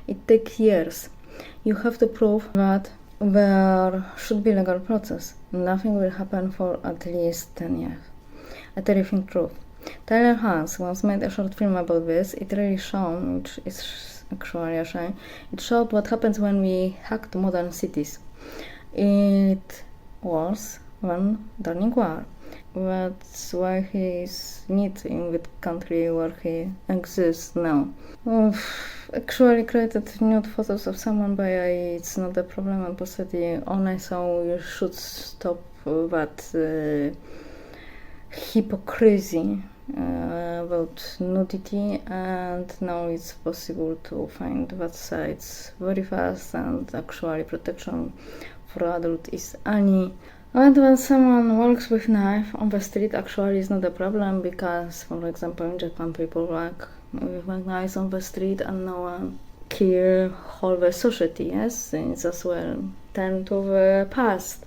It takes years. You have to prove that there should be legal process. Nothing will happen for at least 10 years. A terrifying truth. Tyler Hans once made a short film about this. It really shone, which is actually a shame. It showed what happens when we hack to modern cities. It was one turning war. That's why he's not in the country where he exists now. Actually created nude photos of someone by AI. It's not a problem in possibility. On I saw we should stop that hypocrisy about nudity, and now it's possible to find that sites very fast, and actually protection for adult is any. And when someone walks with knife on the street, actually is not a problem, because for example in Japan people walk with knives on the street and no one kill whole the society. Yes, it's as well turn to the past.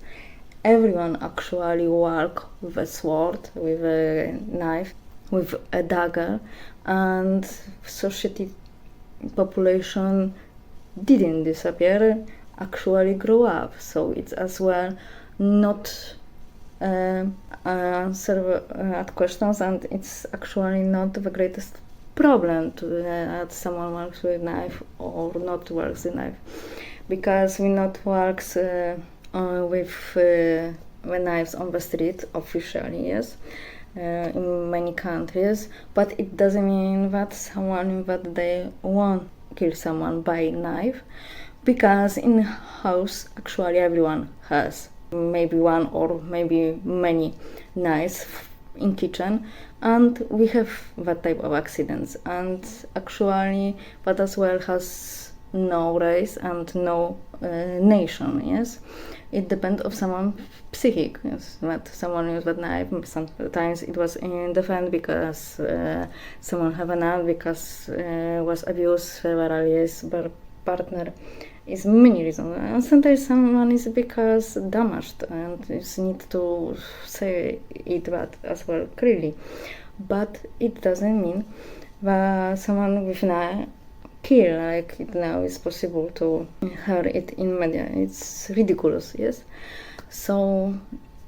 Everyone actually walk with a sword, with a knife, with a dagger, and society population didn't disappear, actually grow up. So it's as well not answer at questions, and it's actually not the greatest problem to that someone works with knife or not works with knife, because we not works with the knives on the street officially, yes, in many countries, but it doesn't mean that someone that they won't kill someone by knife, because in house actually everyone has maybe one or maybe many knives in kitchen, and we have that type of accidents. And actually that as well has no race and no nation. Yes, it depends of someone psychic. Yes, that someone used that knife. Sometimes it was in defense because someone have a knife because was abused several years by partner. Is many reasons, and sometimes someone is because damaged, and it's need to say it that as well clearly, but it doesn't mean that someone with knife kill like it now is possible to hear it in media. It's ridiculous, yes. So,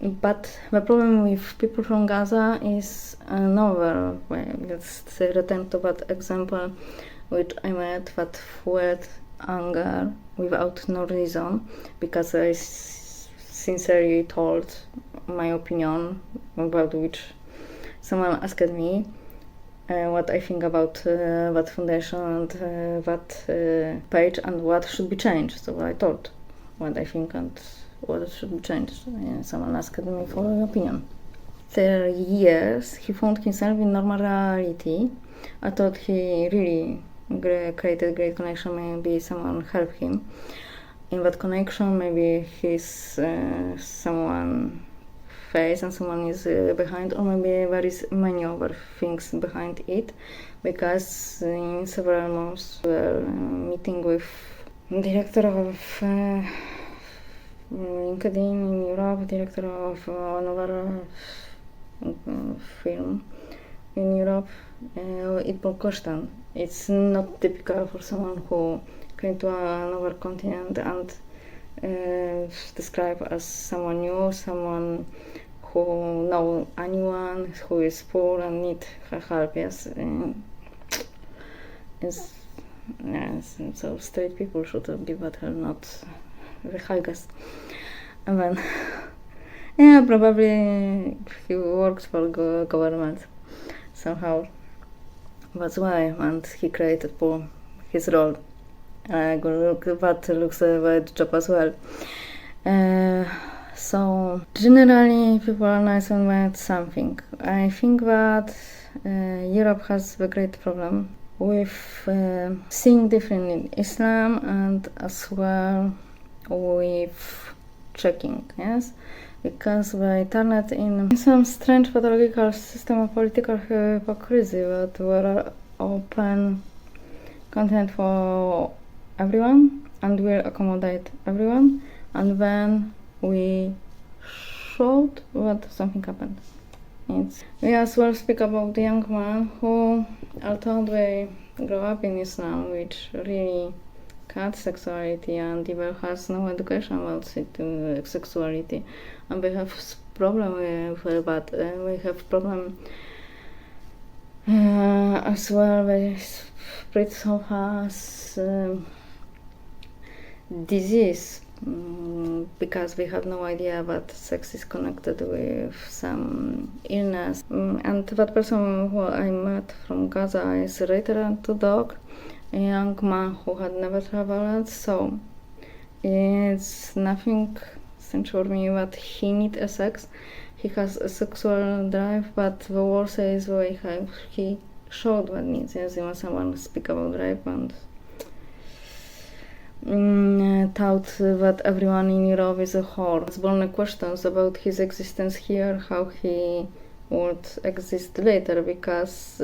but the problem with people from Gaza is another way. Let's return to that example which I made, that fueled anger without no reason, because I sincerely told my opinion about which someone asked me what I think about that foundation and that page and what should be changed. So I told what I think and what should be changed. Someone asked me for an opinion. After years, he found himself in normal reality. I thought he really created great connection. Maybe someone helped him in that connection. Maybe he's someone face and someone is behind, or maybe there is many other things behind it, because in several months we were meeting with director of LinkedIn in Europe, director of another film in Europe. It was question. It's not typical for someone who came to another continent and described as someone new, someone who know anyone who is poor and need help. Yes, yes. So straight people should be better, not the highest. And then, yeah, probably he works for government somehow. That's why, and he created for his role. That looks the job as well. So generally, people are nice and want something. I think that Europe has a great problem with seeing different in Islam, and as well with checking. Yes. Because the internet in some strange pathological system of political hypocrisy that were open content for everyone and will accommodate everyone, and then we showed what something happened. We as well speak about the young man who, although they grow up in Islam, which really cat sexuality, and even has no education about sexuality, and we have problem with that. We have problem as well with spread of us disease, because we have no idea that sex is connected with some illness. And that person who I met from Gaza is returned to dog, a young man who had never traveled, so it's nothing strange for me that he needs a sex. He has a sexual drive, but the worst is the way he showed that needs. Yes, when someone speak about rape and thought that everyone in Europe is a whore. It's born questions about his existence here, how he would exist later, because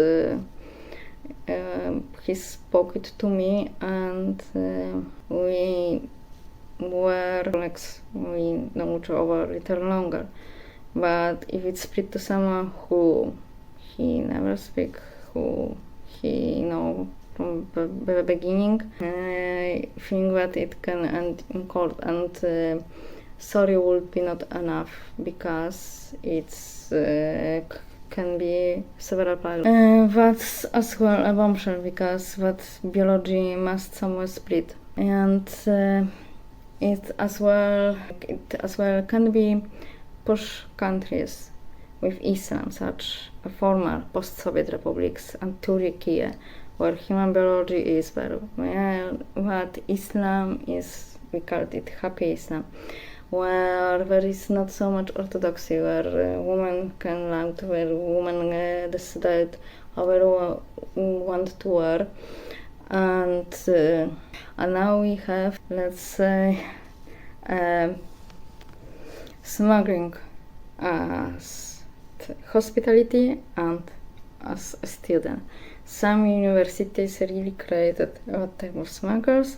he spoke it to me, and we were colleagues. We know each other a little longer. But if it's spread to someone who he never speak, who he know from the beginning, I think that it can end in court, and sorry would be not enough, because it's can be several problems. That's as well a bombshell, because that biology must somewhere split, and it as well can be push countries with Islam, such as former post-Soviet republics and Turkey, where human biology is very well, what Islam is, we call it happy Islam, where there is not so much orthodoxy, where women can love, where women decide how they want to wear, and now we have, let's say, smuggling as hospitality and as a student. Some universities really created a type of smugglers.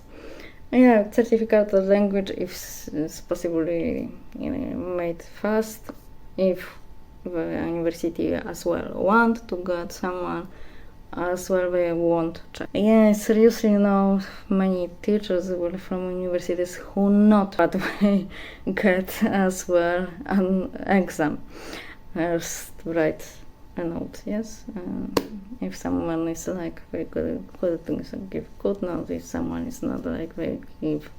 Yeah, certificate of language if it's possibly made fast. If the university as well want to get someone, as well they won't check. Yeah, seriously, many teachers from universities who not that way get as well an exam. First write a note, yes. If someone is like very good things, give good notes. If someone is not like they give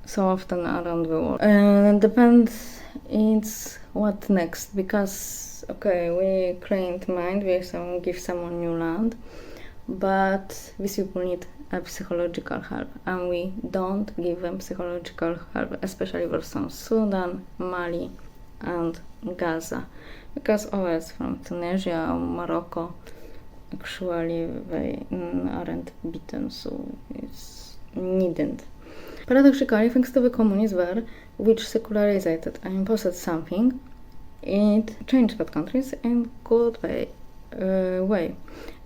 so often around the world. Depends. It's what next, because okay, we trained mind, we give someone new land, but these people need a psychological help, and we don't give them psychological help, especially for some Sudan, Mali, and Gaza, because others from Tunisia or Morocco, actually they aren't beaten, so it's needn't. Paradoxically, thanks to the communism there, which secularized and imposed something, it changed that countries in good way.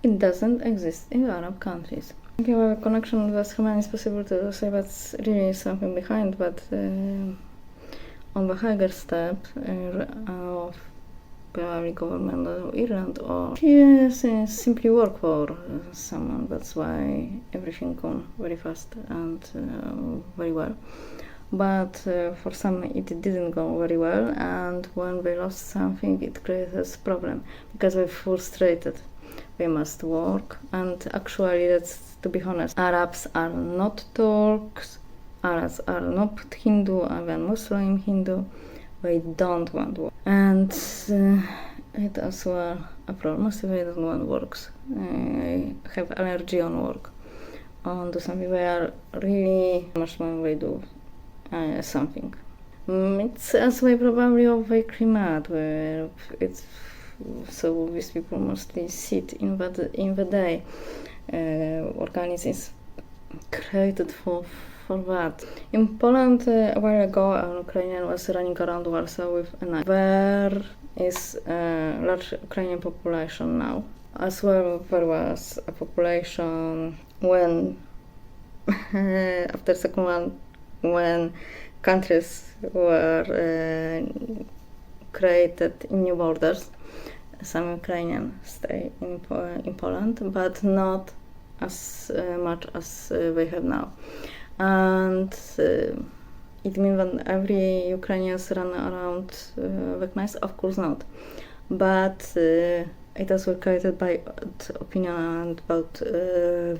It doesn't exist in Arab countries. If you have a connection with human, it's possible to say that's really something behind, but on the higher step of probably government of Ireland, or simply work for someone. That's why everything gone very fast and very well. But for some it didn't go very well, and when they lost something, it creates a problem, because they're frustrated. They must work, and actually, that's, to be honest, Arabs are not Turks, Arabs are not Hindu, even Muslim Hindu. They don't want work, and it as well a problem. Most of them don't want works. Have allergy on work, on do something. They are really much when they do something. It's as well probably of a climate where it's so these people mostly sit in the day. Organism is created for that. In Poland, a while ago, an Ukrainian was running around Warsaw with a knife. There is a large Ukrainian population now. As well, there was a population when, after Second World, when countries were created in new borders. Some Ukrainians stay in Poland, but not as much as they have now. and it means that every Ukrainians run around like nice? Of course not. But it was created by opinion about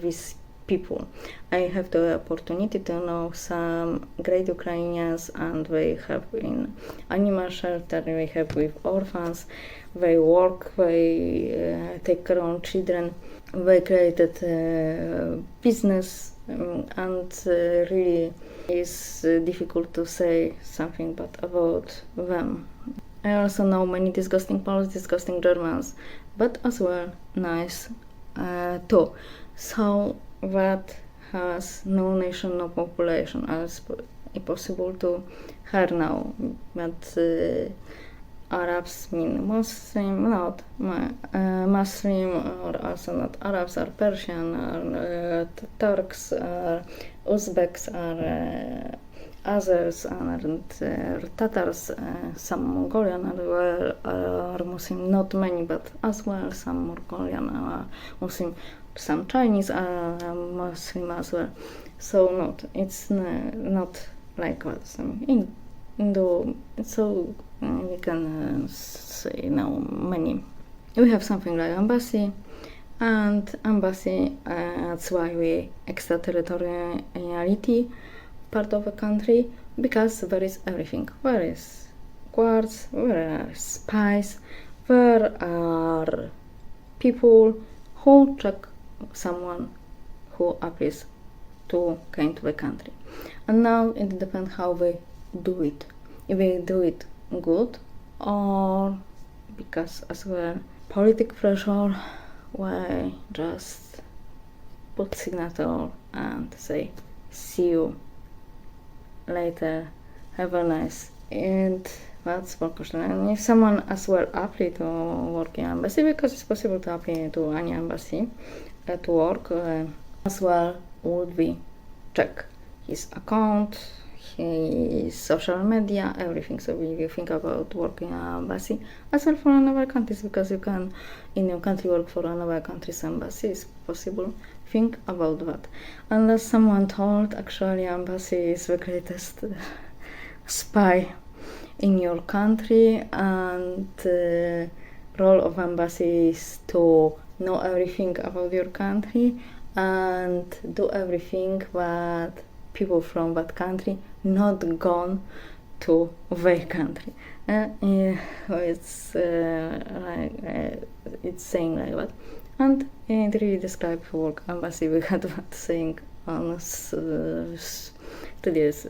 these people. I have the opportunity to know some great Ukrainians, and they have in animal shelter, they have with orphans, they work, they take care of children, they created business, and really is difficult to say something bad about them. I also know many disgusting Poles, disgusting Germans, but as well nice too. So that has no nation, no population. It's impossible to hear now. But Arabs mean Muslim, not Muslim, or also not Arabs, are Persian, or Turks, or Uzbeks, or others, and Tatars, some Mongolian are Muslim, not many, but as well some Mongolian are Muslim, some Chinese are Muslim as well. So it's not like what some Hindu. So we can say now many. We have something like embassy, and embassy. That's why we extraterritoriality part of a country, because there is everything. There is guards, there are spies, there are people who check someone who appears to come to the country. And now it depends how they do it. If they do it good, or because as well political pressure, we just put signature and say see you later, have a nice. And that's for question. And if someone as well apply to work in embassy, because it's possible to apply to any embassy to work, as well would be check his account, his social media, everything. So if you think about working in an embassy, as well for another countries, because you can in your country work for another country's embassy, it's possible. Think about that. Unless someone told actually embassy is the greatest spy in your country, and role of embassy is to know everything about your country and do everything that people from that country not gone to their country. It's it's saying like that. And it really describes work embassy. We had that saying on studies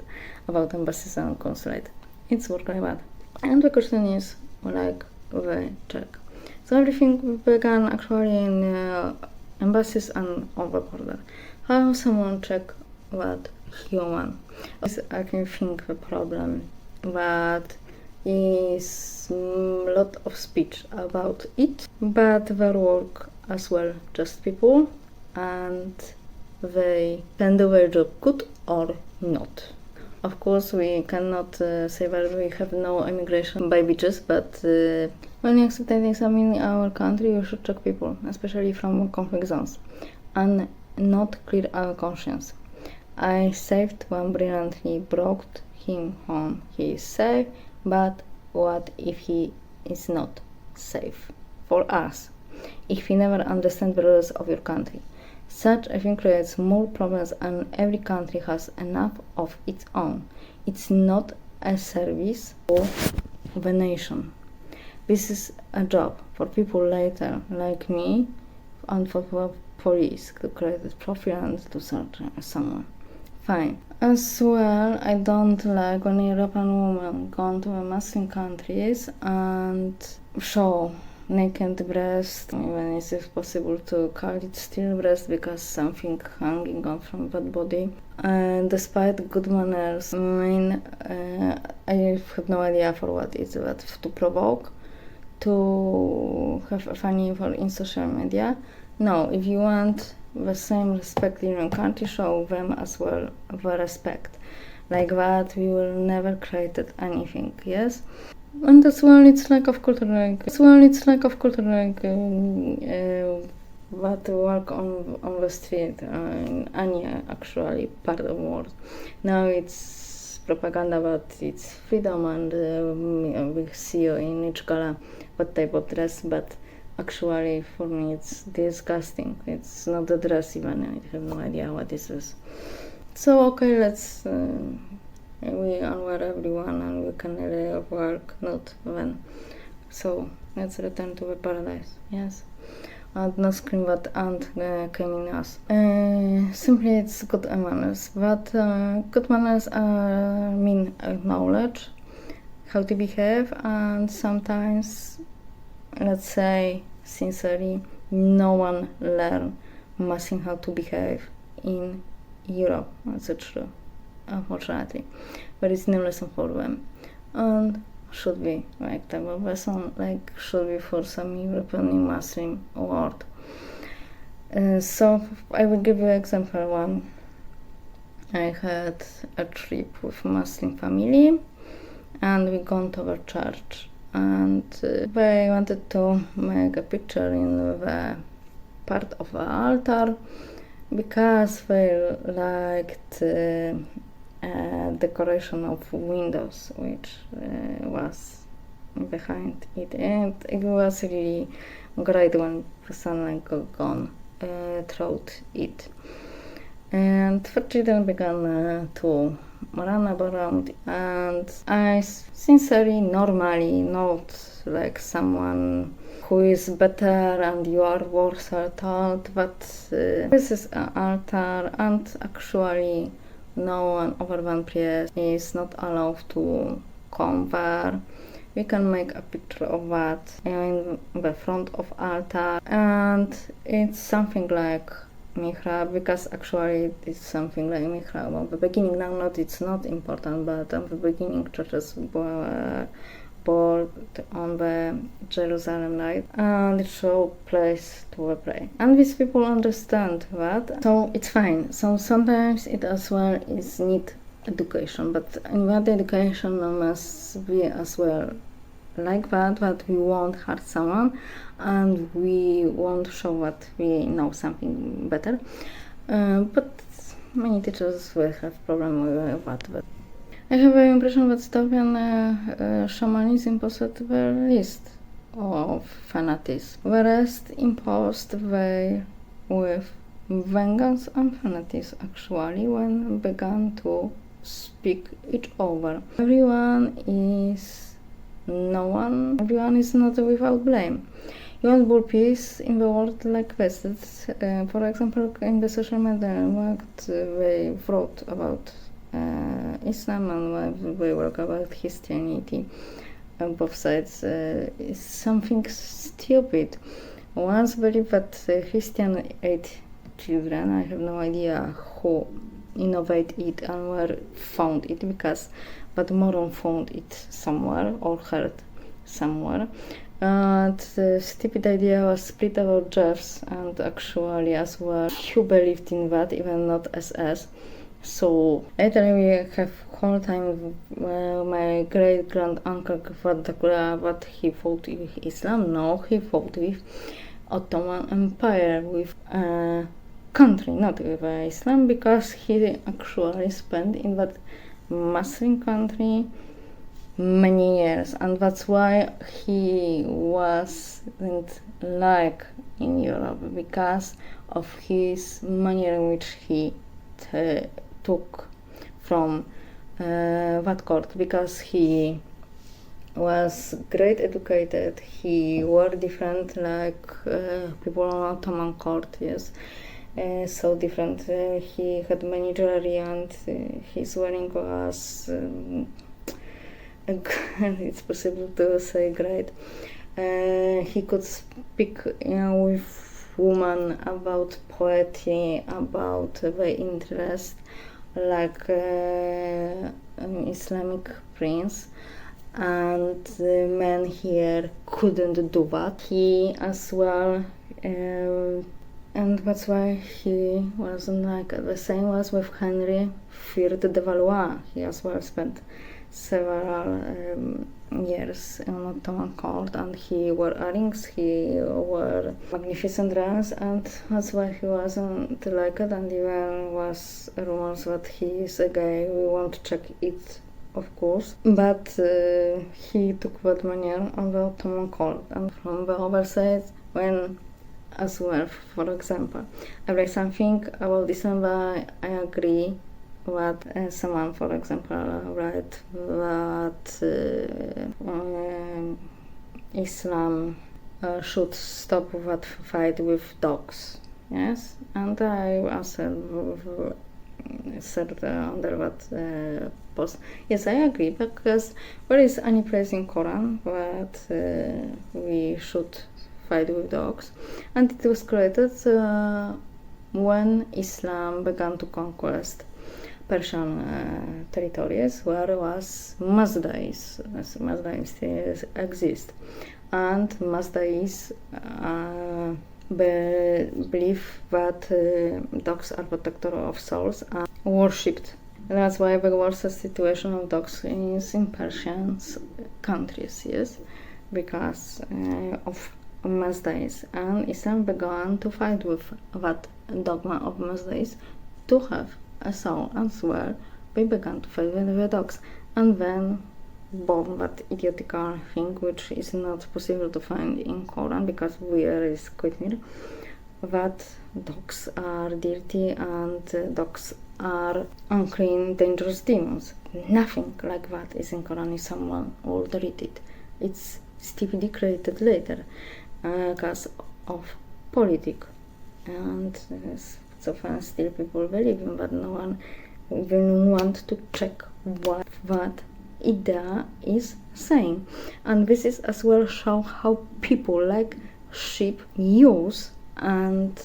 about embassies and consulate. It's work like that. And the question is like the check. So everything began actually in embassies and on the border. How someone check what human is, I can think the problem that is lot of speech about it, but their work as well just people, and they can do their job good or not. Of course, we cannot say that we have no immigration by beaches, but when you accept something in our country, you should check people, especially from conflict zones, and not clear our conscience. I saved one brilliantly, brought him home. He is safe, but what if he is not safe for us? If we never understand the rules of your country. Such a thing creates more problems, and every country has enough of its own. It's not a service for the nation. This is a job for people later, like me, and for the police to create a profile and to search someone. Fine. As well, I don't like when European women go to Muslim countries and show naked breast, even if it's possible to call it still breast, because something hanging on from that body. Despite good manners, I have no idea for what it's that, to provoke, to have a funny for in social media. No, if you want the same respect in your country, show them as well the respect. Like that, we will never create anything, yes? And as well, it's like of culture, but work on the street in any actually part of the world. Now it's propaganda, but it's freedom, and we see you in each gala what type of dress, but actually for me it's disgusting. It's not a dress even. I have no idea what this is. So okay, let's we unwear everyone and we can really work, not when. So let's return to the paradise. Yes. And not scream what ant came in us. Simply it's good manners. But good manners mean knowledge, how to behave, and sometimes, let's say sincerely, no one learn massing how to behave in Europe. That's true, unfortunately. But it's new lesson for them. And should be like type of lesson, like should be for some European Muslim world. So I will give you an example. One, I had a trip with Muslim family, and we gone to a church, and they wanted to make a picture in the part of the altar because they liked decoration of windows which was behind it, and it was really great when the sunlight got gone through it, and the children began to run around, and I sincerely, normally, not like someone who is better and you are worse are told, but this is an altar, and actually no one over one priest is not allowed to come there. We can make a picture of that in the front of altar, and it's something like mihrab, because actually it's something like mihrab at the beginning. Now it's not important, but at the beginning churches were built on the Jerusalem night, and it show place to pray, and these people understand that, so it's fine. So sometimes it as well is need education, but in that education must be as well like that we won't hurt someone and we won't show that we know something better, but many teachers will have problem with that. But I have the impression that Ethiopian shamanism posted the list of fanatics, whereas imposed they with vengeance and fanatics actually when began to speak each other. Everyone is not without blame. You want more peace in the world like this. For example, in the social media, what they wrote about Islam and we work about Christianity on both sides is something stupid. Once believe that Christian ate children. I have no idea who innovated it and where found it, but Moron found it somewhere or heard somewhere. The stupid idea was split about Jeffs, and actually as well who believed in that, even not SS. So later we have whole time my great grand uncle what he fought with Islam. No, he fought with Ottoman Empire, with country, not with Islam, because he actually spent in that Muslim country many years, and that's why he wasn't like in Europe, because of his manner in which he took from that court, because he was great educated, he were different like people on Ottoman court, yes. So different. He had many jewelry, and his wearing was it's possible to say great. He could speak with women about poetry, about the interest, like an Islamic prince, and the men here couldn't do that. He as well, and that's why he wasn't like the same was with Henry IV de Valois. He as well spent several years in Ottoman court, and he wore earrings, he wore magnificent dress, and that's why he wasn't liked, and even was rumors that he is a gay. We won't check it, of course, but he took that manner on the Ottoman court, and from the other side, when as well, for example, I read something about December, I agree that someone, for example, read that Islam should stop that fight with dogs, yes, and I answered said under that post, yes, I agree, because there is any place in Quran that we should fight with dogs, and it was created when Islam began to conquest Persian territories, where was Mazdais. Mazdais still exist, and Mazdais believe that dogs are protector of souls and worshipped. That's why the worst situation of dogs is in Persian countries, yes, because of Mazdais, and Islam began to fight with that dogma of Mazdais to have a soul as well. They began to fight with the dogs, and then born that idiotical thing which is not possible to find in Quran because where is quite near, that dogs are dirty and dogs are unclean, dangerous demons. Nothing like that is in Quran if someone will read it. It's stupidly created later because of politics, and so far still people believe in, but no one even want to check what that idea is saying. And this is as well show how people like sheep use and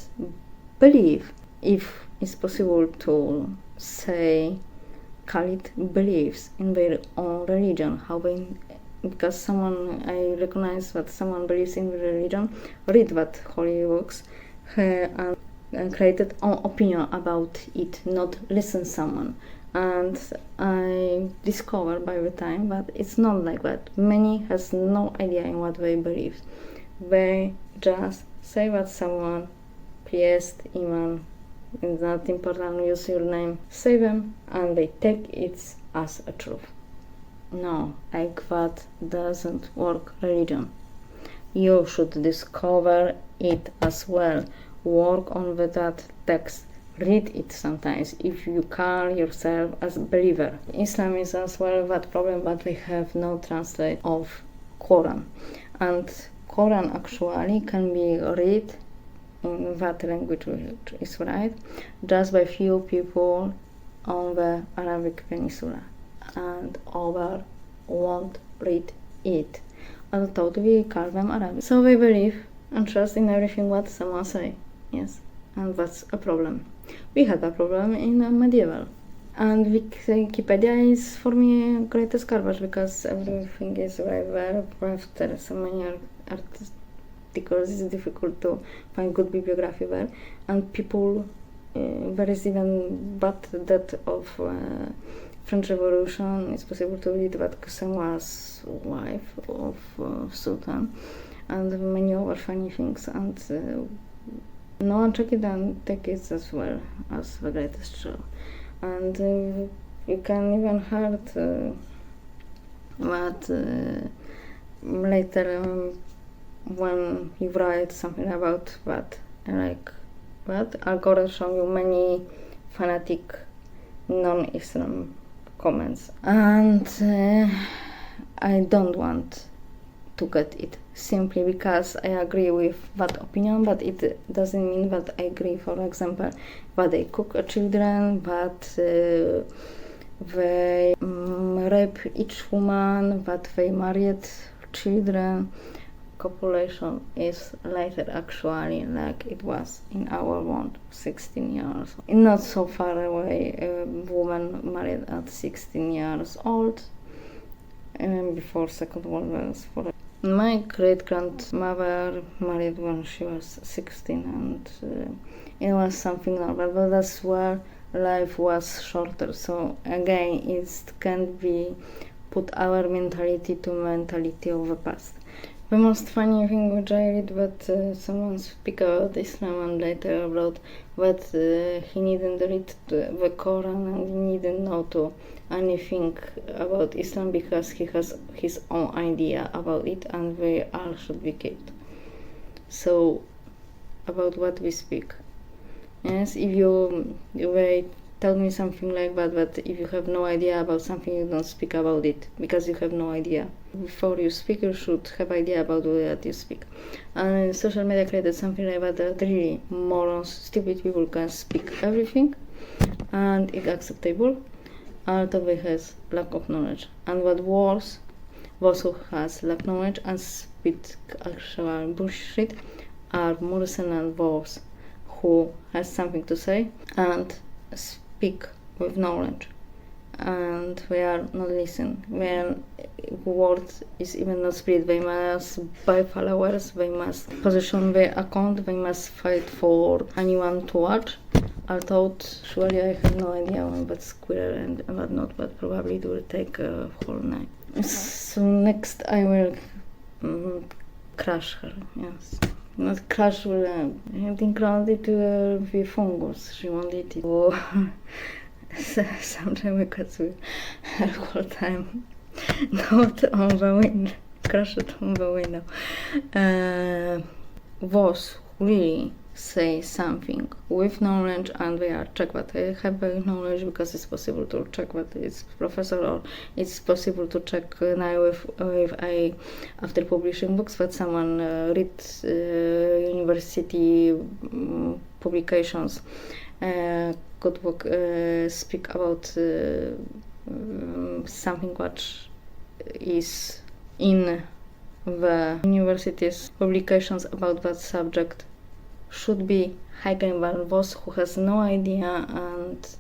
believe, if it's possible to say Khalid believes in their own religion, how they, because someone, I recognize that someone believes in the religion, read that holy books and created own opinion about it, not listen someone. And I discovered by the time that it's not like that. Many has no idea in what they believe. They just say that someone, priest, imam, it's not important, use your name, say them, and they take it as a truth. No, like that doesn't work religion. You should discover it as well. Work on that text. Read it sometimes if you call yourself as a believer. Islam is as well that problem, but we have no translate of Quran. And Quran actually can be read in that language which is right just by few people on the Arabic Peninsula, and other won't read it. Although we call them Arabic. So they believe and trust in everything what someone say. Yes, and that's a problem. We had a problem in medieval, and Wikipedia is for me greatest garbage because everything is right there. After so many articles, it's difficult to find good bibliography there, and people there is even but that of French Revolution. It's possible to read that Kusem was wife of Sultan, and many other funny things, and no one check it and take it as well as the greatest show. And you can even heard that later when you write something about that, like that, I'll go to show you many fanatic non-Islam comments, and I don't want to get it simply because I agree with that opinion, but it doesn't mean that I agree, for example, that they cook children, that they rape each woman, that they married children. Copulation is later actually like it was in our world, 16 years. Not so far away, a woman married at 16 years old before Second World War. My great-grandmother married when she was 16, and it was something normal, but that's where life was shorter. So again, it can be put our mentality to mentality of the past. The most funny thing which I read that someone speak about Islam and later about that he didn't read the Quran and he didn't know to anything about Islam because he has his own idea about it and we all should be killed. So about what we speak. Yes, if you tell me something like that, but if you have no idea about something, you don't speak about it because you have no idea. Before you speak, you should have idea about what you speak. And social media created something like that really morons, stupid people can speak everything and it's acceptable, although they has lack of knowledge. And what worse, those who has lack knowledge and speak actual bullshit are more than those who has something to say and speak with knowledge, and they are not listen. When word is even not spread, they must buy followers, they must position their account, they must fight for anyone to watch. I thought surely I have no idea when that's queer and what not, but probably it will take a whole night. So next I will crush her, yes. Not crush with I think grounded with fungus. She wanted it. Oh, sometimes because we have whole time not on the window, crush it on the window. Was really say something with knowledge and they are check that I have knowledge because it's possible to check that it's professor or it's possible to check now with I after publishing books that someone read university publications could book speak about something which is in the university's publications about that subject should be hiking than those who has no idea and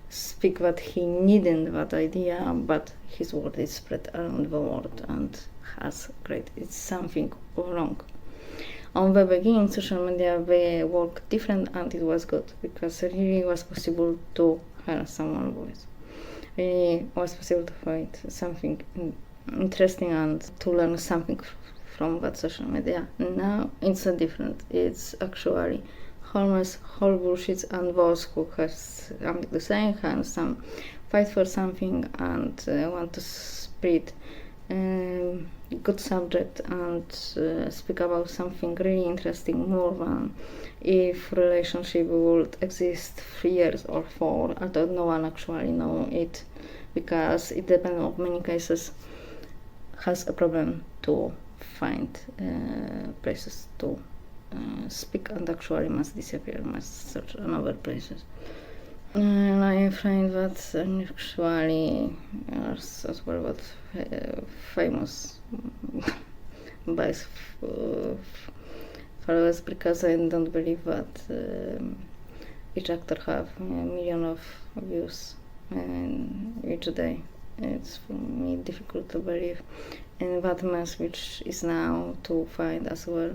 speak that he needn't that idea, but his word is spread around the world and has great. It's something wrong. On the beginning, social media they work different and it was good because it really was possible to hear someone's voice. Really was possible to find something interesting and to learn something from that social media. Now it's a different. It's actually almost whole bullshit and those who have something to say and some fight for something and want to spread good subject and speak about something really interesting more than if relationship would exist 3 years or 4. Although no one actually know it because it depends on many cases has a problem to find places to speak and actually must disappear, must search another places. And I find that actually as well what famous by followers because I don't believe that each actor have a million of views each day. It's for me difficult to believe in that mess which is now to find as well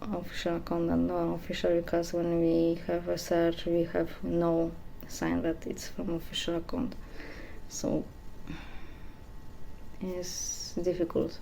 official account and non-official because when we have a search we have no sign that it's from official account, so it's difficult.